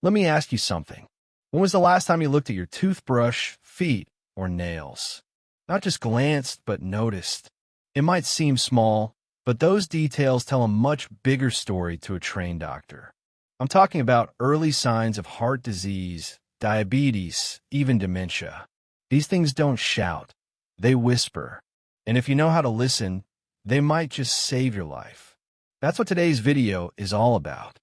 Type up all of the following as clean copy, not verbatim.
Let me ask you something. When was the last time you looked at your toothbrush, feet, or nails? Not just glanced, but noticed. It might seem small, but those details tell a much bigger story to a trained doctor. I'm talking about early signs of heart disease, diabetes, even dementia. These things don't shout, they whisper. And if you know how to listen, they might just save your life. That's what today's video is all about.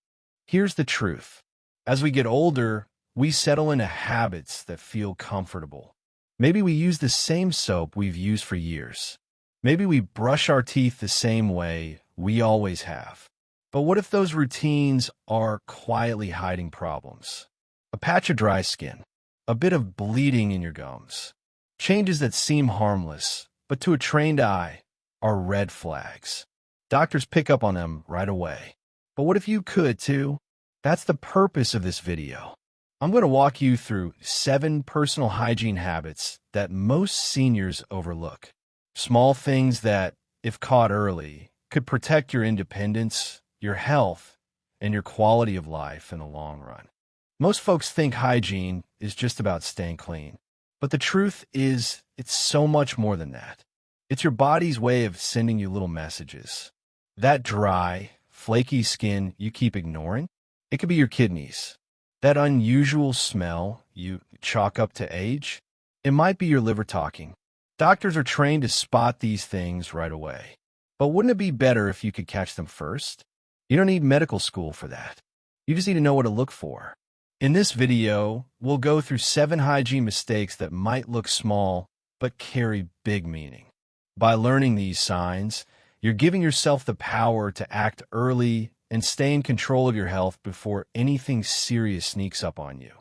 Here's the truth. As we get older, we settle into habits that feel comfortable. Maybe we use the same soap we've used for years. Maybe we brush our teeth the same way we always have. But what if those routines are quietly hiding problems? A patch of dry skin, a bit of bleeding in your gums, changes that seem harmless, but to a trained eye, are red flags. Doctors pick up on them right away. But what if you could too? That's the purpose of this video. I'm going to walk you through 7 personal hygiene habits that most seniors overlook. Small things that, if caught early, could protect your independence, your health, and your quality of life in the long run. Most folks think hygiene is just about staying clean. But the truth is, it's so much more than that. It's your body's way of sending you little messages. That dry, flaky skin you keep ignoring, it could be your kidneys. That unusual smell you chalk up to age, it might be your liver talking. Doctors are trained to spot these things right away. But wouldn't it be better if you could catch them first? You don't need medical school for that. You just need to know what to look for. In this video, we'll go through 7 hygiene mistakes that might look small, but carry big meaning. By learning these signs, you're giving yourself the power to act early and stay in control of your health before anything serious sneaks up on you.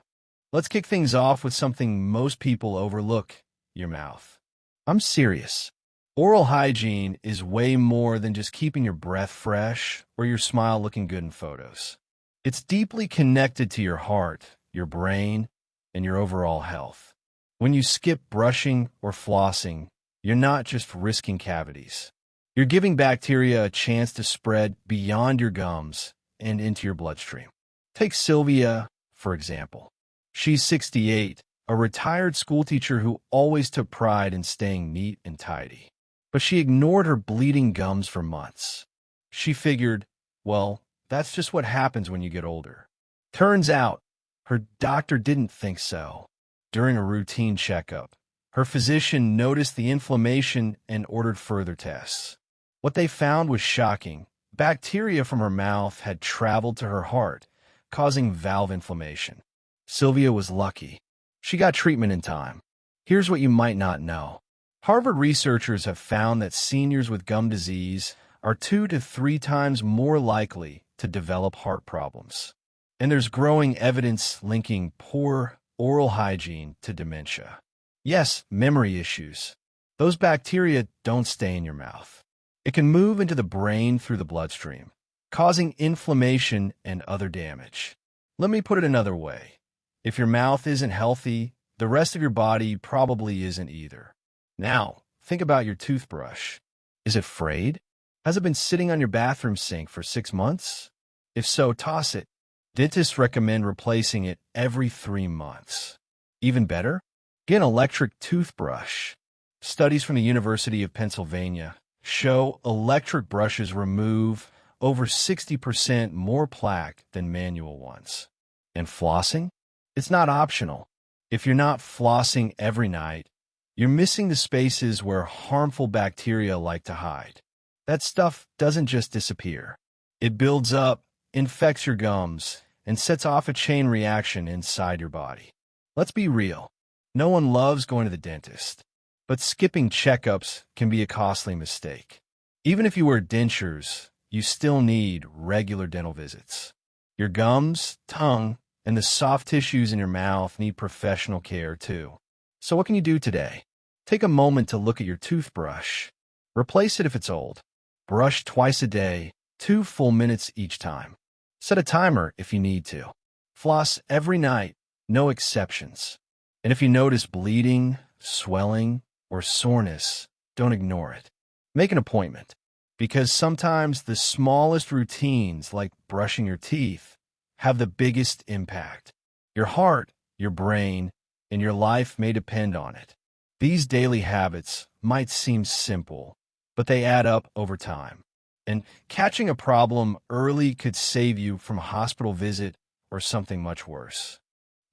Let's kick things off with something most people overlook: your mouth. I'm serious. Oral hygiene is way more than just keeping your breath fresh or your smile looking good in photos. It's deeply connected to your heart, your brain, and your overall health. When you skip brushing or flossing, you're not just risking cavities. You're giving bacteria a chance to spread beyond your gums and into your bloodstream. Take Sylvia, for example. She's 68, a retired schoolteacher who always took pride in staying neat and tidy. But she ignored her bleeding gums for months. She figured, well, that's just what happens when you get older. Turns out, her doctor didn't think so. During a routine checkup, her physician noticed the inflammation and ordered further tests. What they found was shocking. Bacteria from her mouth had traveled to her heart, causing valve inflammation. Sylvia was lucky. She got treatment in time. Here's what you might not know. Harvard researchers have found that seniors with gum disease are 2 to 3 times more likely to develop heart problems. And there's growing evidence linking poor oral hygiene to dementia. Yes, memory issues. Those bacteria don't stay in your mouth. It can move into the brain through the bloodstream, causing inflammation and other damage. Let me put it another way. If your mouth isn't healthy, the rest of your body probably isn't either. Now, think about your toothbrush. Is it frayed? Has it been sitting on your bathroom sink for 6 months? If so, toss it. Dentists recommend replacing it every 3 months. Even better, get an electric toothbrush. Studies from the University of Pennsylvania show electric brushes remove over 60% more plaque than manual ones. And flossing? It's not optional. If you're not flossing every night, you're missing the spaces where harmful bacteria like to hide. That stuff doesn't just disappear. It builds up, infects your gums, and sets off a chain reaction inside your body. Let's be real. No one loves going to the dentist, but skipping checkups can be a costly mistake. Even if you wear dentures, you still need regular dental visits. Your gums, tongue, and the soft tissues in your mouth need professional care too. So what can you do today? Take a moment to look at your toothbrush. Replace it if it's old. Brush twice a day, 2 full minutes each time. Set a timer if you need to. Floss every night, no exceptions. And if you notice bleeding, swelling, or soreness, don't ignore it. Make an appointment, because sometimes the smallest routines, like brushing your teeth, have the biggest impact. Your heart, your brain, and your life may depend on it. These daily habits might seem simple, but they add up over time. And catching a problem early could save you from a hospital visit or something much worse.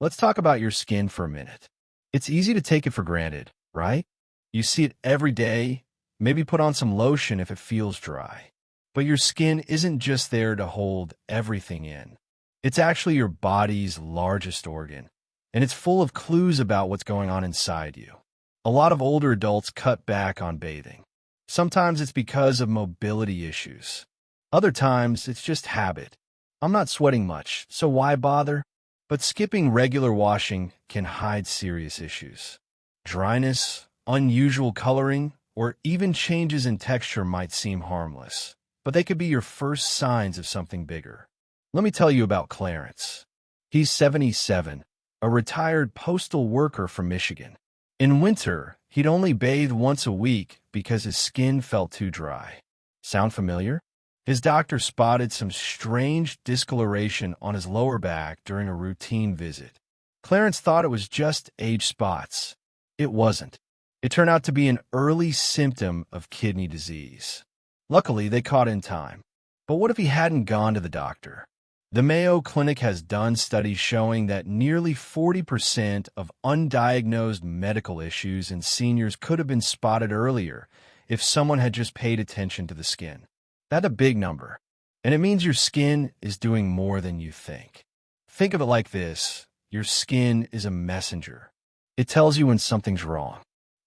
Let's talk about your skin for a minute. It's easy to take it for granted, right? You see it every day, maybe put on some lotion if it feels dry. But your skin isn't just there to hold everything in. It's actually your body's largest organ, and it's full of clues about what's going on inside you. A lot of older adults cut back on bathing. Sometimes it's because of mobility issues. Other times it's just habit. I'm not sweating much, so why bother? But skipping regular washing can hide serious issues. Dryness, unusual coloring, or even changes in texture might seem harmless, but they could be your first signs of something bigger. Let me tell you about Clarence. He's 77, a retired postal worker from Michigan. In winter, he'd only bathe once a week because his skin felt too dry. Sound familiar? His doctor spotted some strange discoloration on his lower back during a routine visit. Clarence thought it was just age spots. It wasn't. It turned out to be an early symptom of kidney disease. Luckily, they caught in time. But what if he hadn't gone to the doctor? The Mayo Clinic has done studies showing that nearly 40% of undiagnosed medical issues in seniors could have been spotted earlier if someone had just paid attention to the skin. That's a big number, and it means your skin is doing more than you think. Think of it like this: your skin is a messenger. It tells you when something's wrong.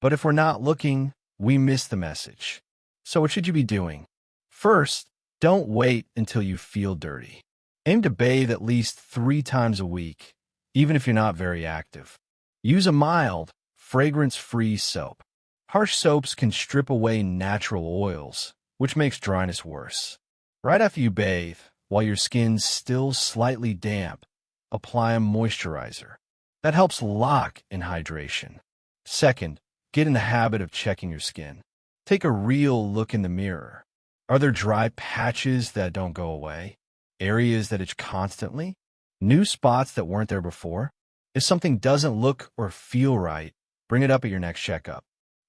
But if we're not looking, we miss the message. So what should you be doing? First, don't wait until you feel dirty. Aim to bathe at least 3 times a week, even if you're not very active. Use a mild, fragrance-free soap. Harsh soaps can strip away natural oils, which makes dryness worse. Right after you bathe, while your skin's still slightly damp, apply a moisturizer. That helps lock in hydration. Second, get in the habit of checking your skin. Take a real look in the mirror. Are there dry patches that don't go away? Areas that itch constantly? New spots that weren't there before? If something doesn't look or feel right, bring it up at your next checkup.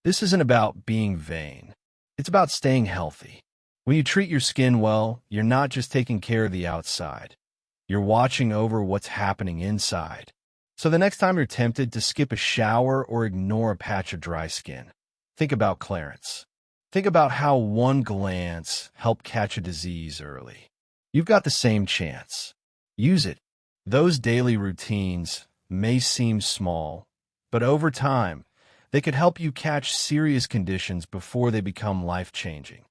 This isn't about being vain. It's about staying healthy. When you treat your skin well, you're not just taking care of the outside. You're watching over what's happening inside. So the next time you're tempted to skip a shower or ignore a patch of dry skin, think about Clarence. Think about how one glance helped catch a disease early. You've got the same chance. Use it. Those daily routines may seem small, but over time, they could help you catch serious conditions before they become life-changing.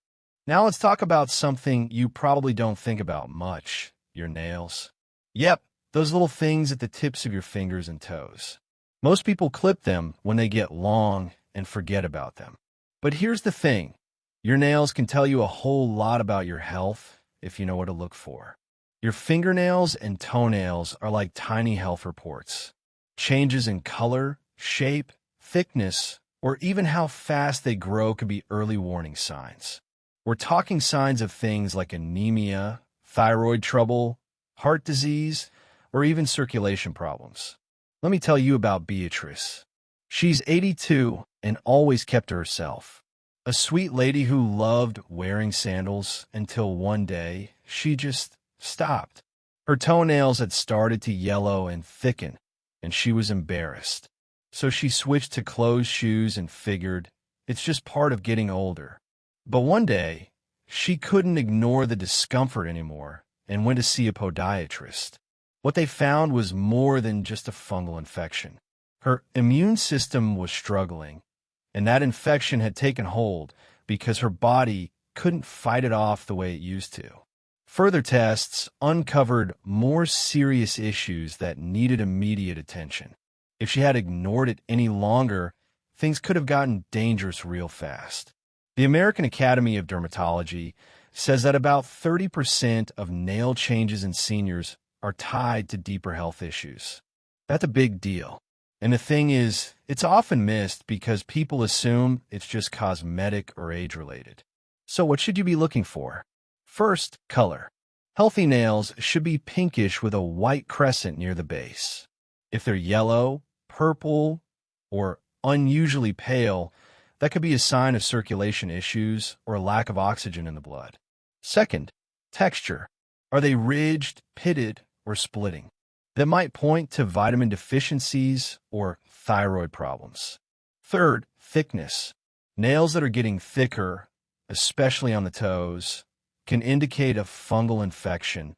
Now let's talk about something you probably don't think about much: your nails. Yep, those little things at the tips of your fingers and toes. Most people clip them when they get long and forget about them. But here's the thing: your nails can tell you a whole lot about your health if you know what to look for. Your fingernails and toenails are like tiny health reports. Changes in color, shape, thickness, or even how fast they grow could be early warning signs. We're talking signs of things like anemia, thyroid trouble, heart disease, or even circulation problems. Let me tell you about Beatrice. She's 82 and always kept to herself. A sweet lady who loved wearing sandals until one day she just stopped. Her toenails had started to yellow and thicken, and she was embarrassed. So she switched to closed shoes and figured it's just part of getting older. But one day, she couldn't ignore the discomfort anymore and went to see a podiatrist. What they found was more than just a fungal infection. Her immune system was struggling, and that infection had taken hold because her body couldn't fight it off the way it used to. Further tests uncovered more serious issues that needed immediate attention. If she had ignored it any longer, things could have gotten dangerous real fast. The American Academy of Dermatology says that about 30% of nail changes in seniors are tied to deeper health issues. That's a big deal. And the thing is, it's often missed because people assume it's just cosmetic or age-related. So what should you be looking for? First, color. Healthy nails should be pinkish with a white crescent near the base. If they're yellow, purple, or unusually pale, that could be a sign of circulation issues or a lack of oxygen in the blood. Second, texture. Are they ridged, pitted, or splitting? That might point to vitamin deficiencies or thyroid problems. Third, thickness. Nails that are getting thicker, especially on the toes, can indicate a fungal infection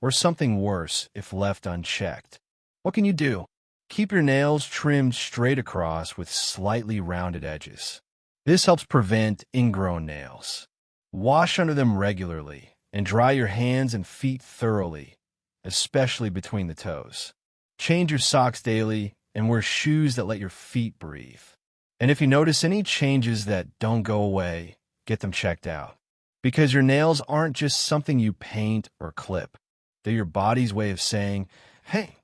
or something worse if left unchecked. What can you do? Keep your nails trimmed straight across with slightly rounded edges. This helps prevent ingrown nails. Wash under them regularly and dry your hands and feet thoroughly, especially between the toes. Change your socks daily and wear shoes that let your feet breathe. And if you notice any changes that don't go away, get them checked out. Because your nails aren't just something you paint or clip. They're your body's way of saying, hey,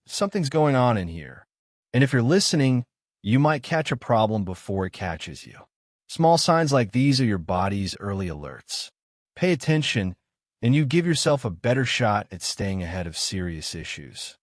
something's going on in here. And if you're listening, you might catch a problem before it catches you. Small signs like these are your body's early alerts. Pay attention, and you give yourself a better shot at staying ahead of serious issues.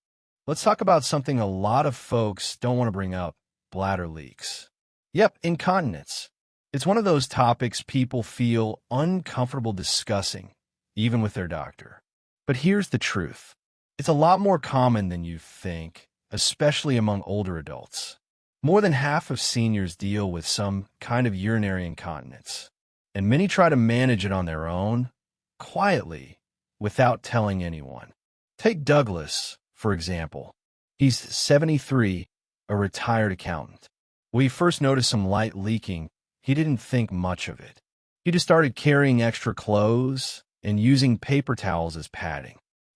Let's talk about something a lot of folks don't want to bring up: bladder leaks. Yep, incontinence. It's one of those topics people feel uncomfortable discussing, even with their doctor. But here's the truth. It's a lot more common than you think, especially among older adults. More than half of seniors deal with some kind of urinary incontinence, and many try to manage it on their own, quietly, without telling anyone. Take Douglas, for example. He's 73, a retired accountant. When he first noticed some light leaking, he didn't think much of it. He just started carrying extra clothes and using paper towels as padding.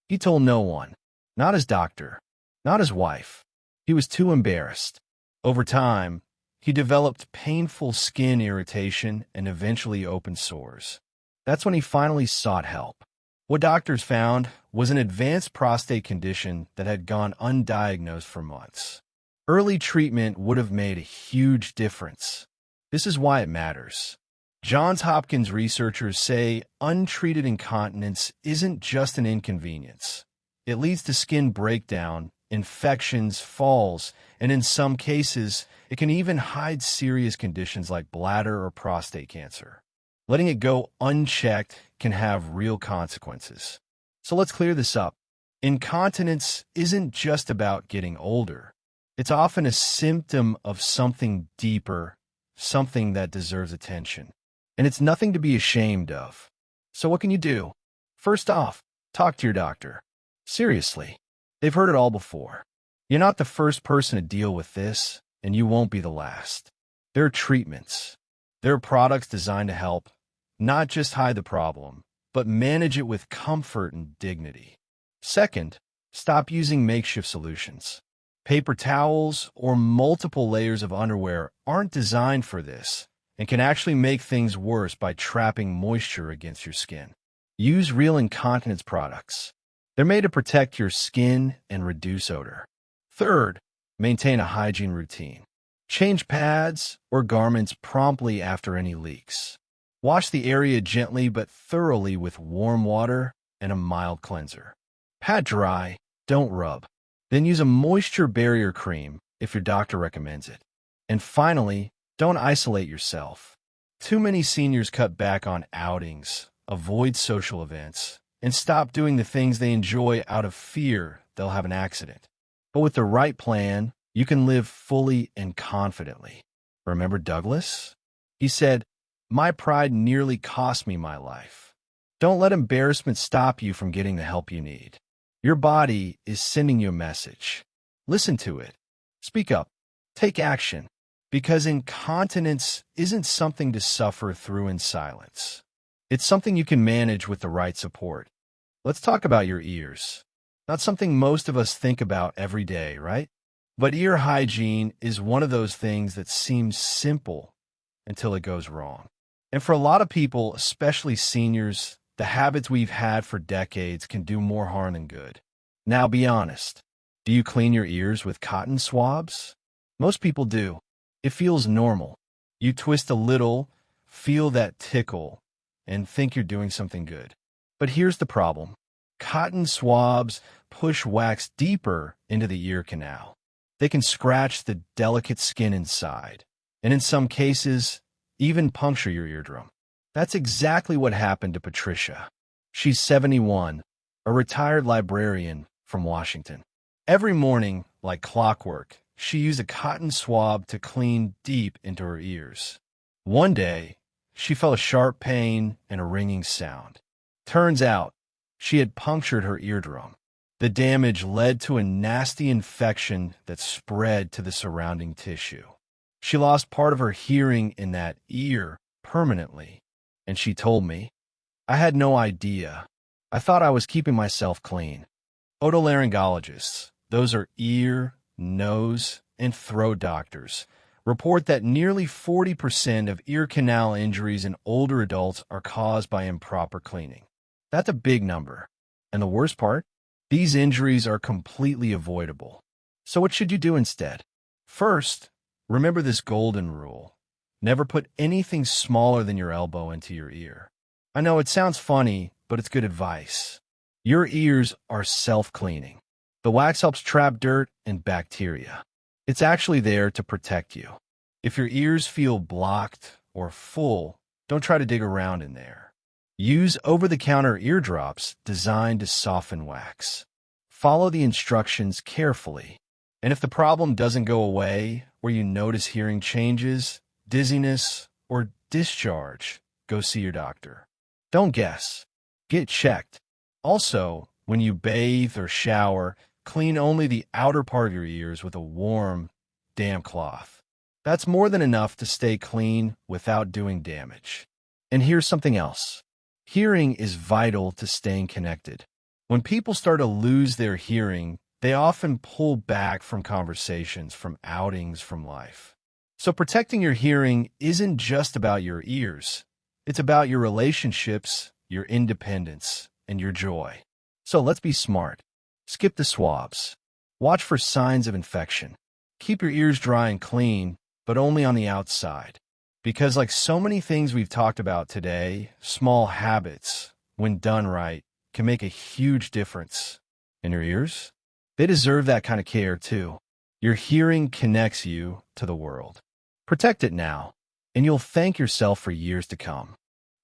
He told no one, not his doctor, not his wife. He was too embarrassed. Over time, he developed painful skin irritation and eventually open sores. That's when he finally sought help. What doctors found was an advanced prostate condition that had gone undiagnosed for months. Early treatment would have made a huge difference. This is why it matters. Johns Hopkins researchers say untreated incontinence isn't just an inconvenience. It leads to skin breakdown, infections, falls, and in some cases, it can even hide serious conditions like bladder or prostate cancer. Letting it go unchecked can have real consequences. So let's clear this up. Incontinence isn't just about getting older. It's often a symptom of something deeper, something that deserves attention. And it's nothing to be ashamed of. So what can you do? First off, talk to your doctor. Seriously, they've heard it all before. You're not the first person to deal with this, and you won't be the last. There are treatments. There are products designed to help, not just hide the problem, but manage it with comfort and dignity. Second, stop using makeshift solutions. Paper towels or multiple layers of underwear aren't designed for this and can actually make things worse by trapping moisture against your skin. Use real incontinence products. They're made to protect your skin and reduce odor. Third, maintain a hygiene routine. Change pads or garments promptly after any leaks. Wash the area gently but thoroughly with warm water and a mild cleanser. Pat dry, don't rub. Then use a moisture barrier cream if your doctor recommends it. And finally, don't isolate yourself. Too many seniors cut back on outings, avoid social events, and stop doing the things they enjoy out of fear they'll have an accident. But with the right plan, you can live fully and confidently. Remember Douglas? He said, "My pride nearly cost me my life." Don't let embarrassment stop you from getting the help you need. Your body is sending you a message. Listen to it. Speak up. Take action. Because incontinence isn't something to suffer through in silence. It's something you can manage with the right support. Let's talk about your ears. Not something most of us think about every day, right? But ear hygiene is one of those things that seems simple until it goes wrong. And for a lot of people, especially seniors, the habits we've had for decades can do more harm than good. Now be honest. Do you clean your ears with cotton swabs? Most people do. It feels normal. You twist a little, feel that tickle, and think you're doing something good. But here's the problem. Cotton swabs push wax deeper into the ear canal. They can scratch the delicate skin inside, and in some cases, even puncture your eardrum. That's exactly what happened to Patricia. She's 71, a retired librarian from Washington. Every morning, like clockwork, she used a cotton swab to clean deep into her ears. One day, she felt a sharp pain and a ringing sound. Turns out, she had punctured her eardrum. The damage led to a nasty infection that spread to the surrounding tissue. She lost part of her hearing in that ear permanently, and she told me, "I had no idea. I thought I was keeping myself clean." Otolaryngologists, those are ear, nose, and throat doctors, report that nearly 40% of ear canal injuries in older adults are caused by improper cleaning. That's a big number. And the worst part? These injuries are completely avoidable. So what should you do instead? First, remember this golden rule. Never put anything smaller than your elbow into your ear. I know it sounds funny, but it's good advice. Your ears are self-cleaning. The wax helps trap dirt and bacteria. It's actually there to protect you. If your ears feel blocked or full, don't try to dig around in there. Use over-the-counter eardrops designed to soften wax. Follow the instructions carefully. And if the problem doesn't go away, or you notice hearing changes, dizziness, or discharge, go see your doctor. Don't guess. Get checked. Also, when you bathe or shower, clean only the outer part of your ears with a warm, damp cloth. That's more than enough to stay clean without doing damage. And here's something else. Hearing is vital to staying connected. When people start to lose their hearing, they often pull back from conversations, from outings, from life. So protecting your hearing isn't just about your ears. It's about your relationships, your independence, and your joy. So let's be smart. Skip the swabs. Watch for signs of infection. Keep your ears dry and clean, but only on the outside. Because like so many things we've talked about today, small habits, when done right, can make a huge difference. And your ears? They deserve that kind of care too. Your hearing connects you to the world. Protect it now, and you'll thank yourself for years to come.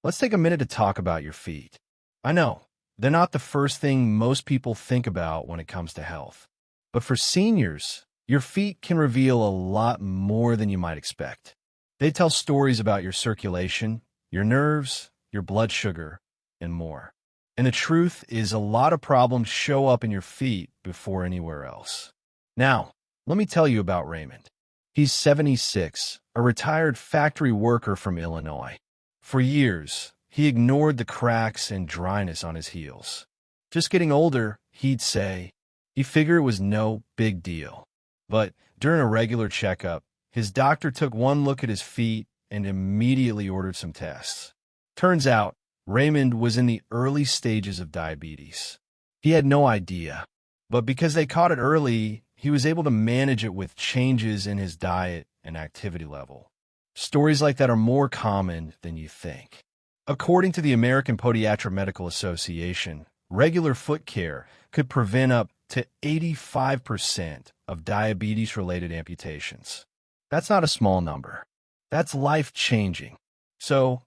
Let's take a minute to talk about your feet. I know, they're not the first thing most people think about when it comes to health. But for seniors, your feet can reveal a lot more than you might expect. They tell stories about your circulation, your nerves, your blood sugar, and more. And the truth is a lot of problems show up in your feet before anywhere else. Now, let me tell you about Raymond. He's 76, a retired factory worker from Illinois. For years, he ignored the cracks and dryness on his heels. Just getting older, he'd say. He figured it was no big deal. But during a regular checkup, his doctor took one look at his feet and immediately ordered some tests. Turns out, Raymond was in the early stages of diabetes. He had no idea, but because they caught it early, he was able to manage it with changes in his diet and activity level. Stories like that are more common than you think. According to the American Podiatric Medical Association, regular foot care could prevent up to 85% of diabetes-related amputations. That's not a small number. That's life-changing. So,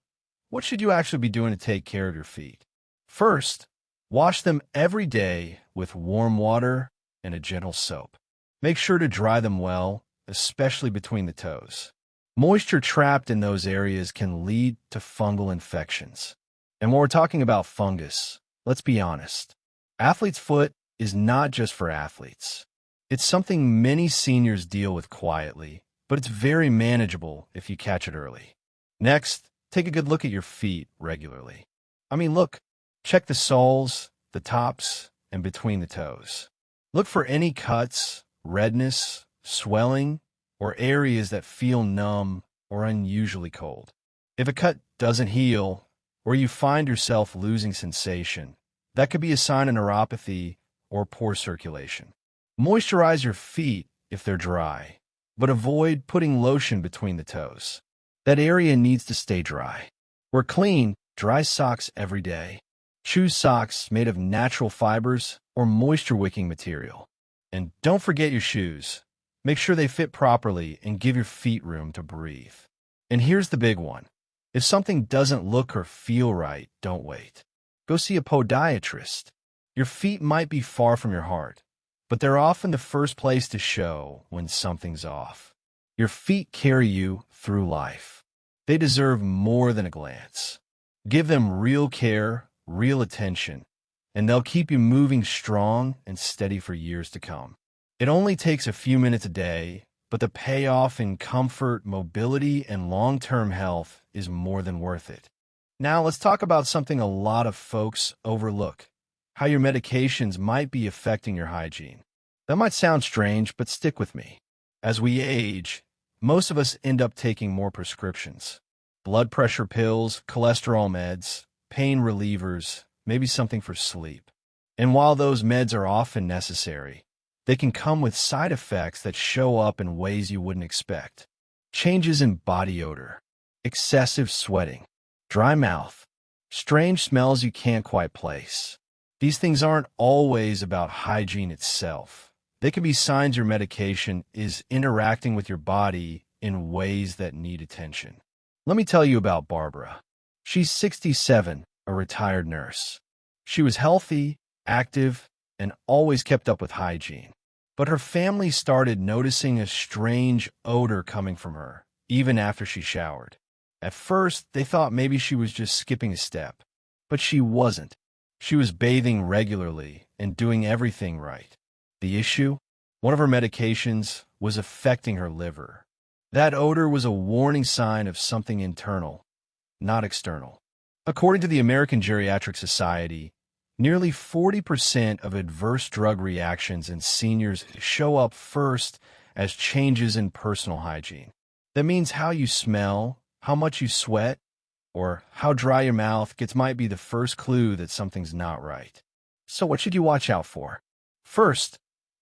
what should you actually be doing to take care of your feet? First, wash them every day with warm water and a gentle soap. Make sure to dry them well, especially between the toes. Moisture trapped in those areas can lead to fungal infections. And when we're talking about fungus, let's be honest. Athlete's foot is not just for athletes. It's something many seniors deal with quietly, but it's very manageable if you catch it early. Next, take a good look at your feet regularly. Look, check the soles, the tops, and between the toes. Look for any cuts, redness, swelling, or areas that feel numb or unusually cold. If a cut doesn't heal, or you find yourself losing sensation, that could be a sign of neuropathy or poor circulation. Moisturize your feet if they're dry, but avoid putting lotion between the toes. That area needs to stay dry. We're clean, dry socks every day. Choose socks made of natural fibers or moisture-wicking material. And don't forget your shoes. Make sure they fit properly and give your feet room to breathe. And here's the big one. If something doesn't look or feel right, don't wait. Go see a podiatrist. Your feet might be far from your heart, but they're often the first place to show when something's off. Your feet carry you through life. They deserve more than a glance. Give them real care, real attention, and they'll keep you moving strong and steady for years to come. It only takes a few minutes a day, but the payoff in comfort, mobility, and long-term health is more than worth it. Now let's talk about something a lot of folks overlook: how your medications might be affecting your hygiene. That might sound strange, but stick with me. As we age, most of us end up taking more prescriptions. Blood pressure pills, cholesterol meds, pain relievers, maybe something for sleep. And while those meds are often necessary, they can come with side effects that show up in ways you wouldn't expect. Changes in body odor, excessive sweating, dry mouth, strange smells you can't quite place. These things aren't always about hygiene itself. They can be signs your medication is interacting with your body in ways that need attention. Let me tell you about Barbara. She's 67, a retired nurse. She was healthy, active, and always kept up with hygiene. But her family started noticing a strange odor coming from her, even after she showered. At first, they thought maybe she was just skipping a step. But she wasn't. She was bathing regularly and doing everything right. The issue? One of her medications was affecting her liver. That odor was a warning sign of something internal, not external. According to the American Geriatric Society, nearly 40% of adverse drug reactions in seniors show up first as changes in personal hygiene. That means how you smell, how much you sweat, or how dry your mouth might be the first clue that something's not right. So what should you watch out for? First,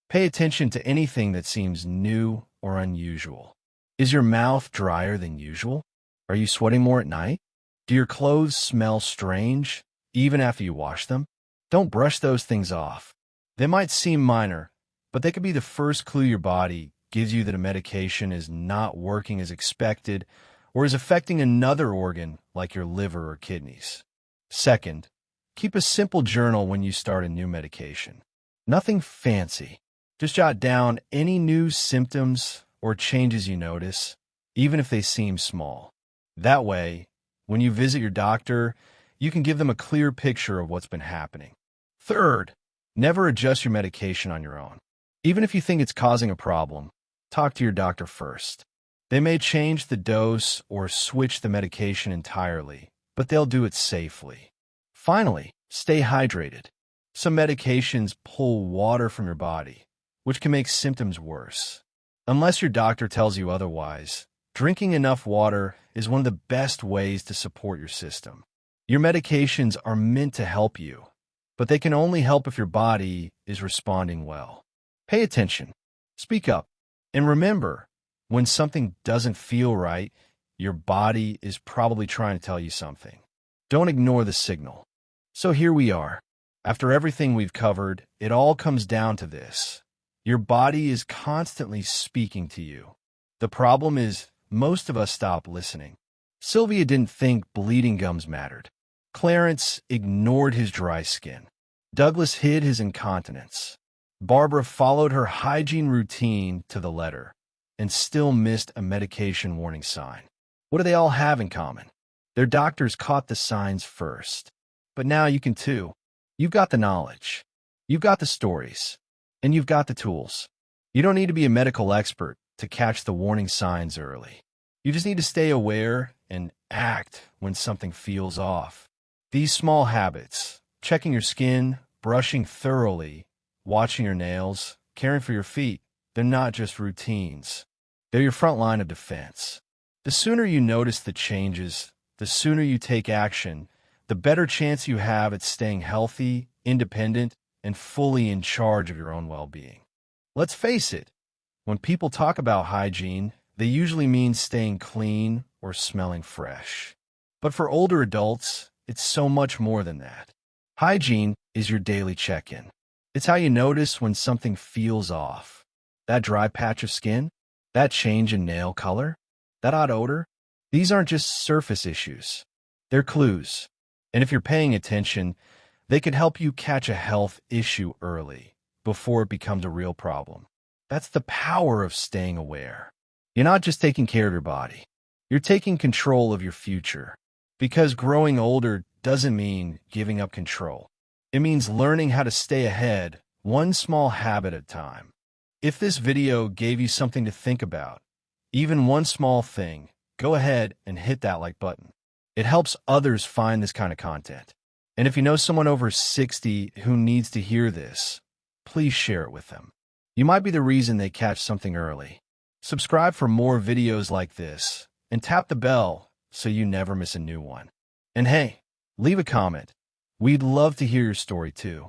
pay attention to anything that seems new or unusual. Is your mouth drier than usual? Are you sweating more at night? Do your clothes smell strange, even after you wash them? Don't brush those things off. They might seem minor, but they could be the first clue your body gives you that a medication is not working as expected or is affecting another organ like your liver or kidneys. Second, keep a simple journal when you start a new medication. Nothing fancy. Just jot down any new symptoms or changes you notice, even if they seem small. That way, when you visit your doctor, you can give them a clear picture of what's been happening. Third, never adjust your medication on your own. Even if you think it's causing a problem, talk to your doctor first. They may change the dose or switch the medication entirely, but they'll do it safely. Finally, stay hydrated. Some medications pull water from your body, which can make symptoms worse. Unless your doctor tells you otherwise, drinking enough water is one of the best ways to support your system. Your medications are meant to help you, but they can only help if your body is responding well. Pay attention, speak up, and remember, when something doesn't feel right, your body is probably trying to tell you something. Don't ignore the signal. So here we are. After everything we've covered, it all comes down to this. Your body is constantly speaking to you. The problem is, most of us stop listening. Sylvia didn't think bleeding gums mattered. Clarence ignored his dry skin. Douglas hid his incontinence. Barbara followed her hygiene routine to the letter and still missed a medication warning sign. What do they all have in common? Their doctors caught the signs first. But now you can too. You've got the knowledge. You've got the stories. And you've got the tools. You don't need to be a medical expert to catch the warning signs early. You just need to stay aware and act when something feels off. These small habits, checking your skin, brushing thoroughly, watching your nails, caring for your feet, they're not just routines. They're your front line of defense. The sooner you notice the changes, the sooner you take action, the better chance you have at staying healthy, independent, and fully in charge of your own well-being. Let's face it, when people talk about hygiene, they usually mean staying clean or smelling fresh. But for older adults, it's so much more than that. Hygiene is your daily check-in. It's how you notice when something feels off. That dry patch of skin, that change in nail color, that odd odor. These aren't just surface issues. They're clues. And if you're paying attention, they could help you catch a health issue early, before it becomes a real problem. That's the power of staying aware. You're not just taking care of your body. You're taking control of your future. Because growing older doesn't mean giving up control. It means learning how to stay ahead, one small habit at a time. If this video gave you something to think about, even one small thing, go ahead and hit that like button. It helps others find this kind of content. And if you know someone over 60 who needs to hear this, please share it with them. You might be the reason they catch something early. Subscribe for more videos like this, and tap the bell so you never miss a new one. And hey, leave a comment. We'd love to hear your story too.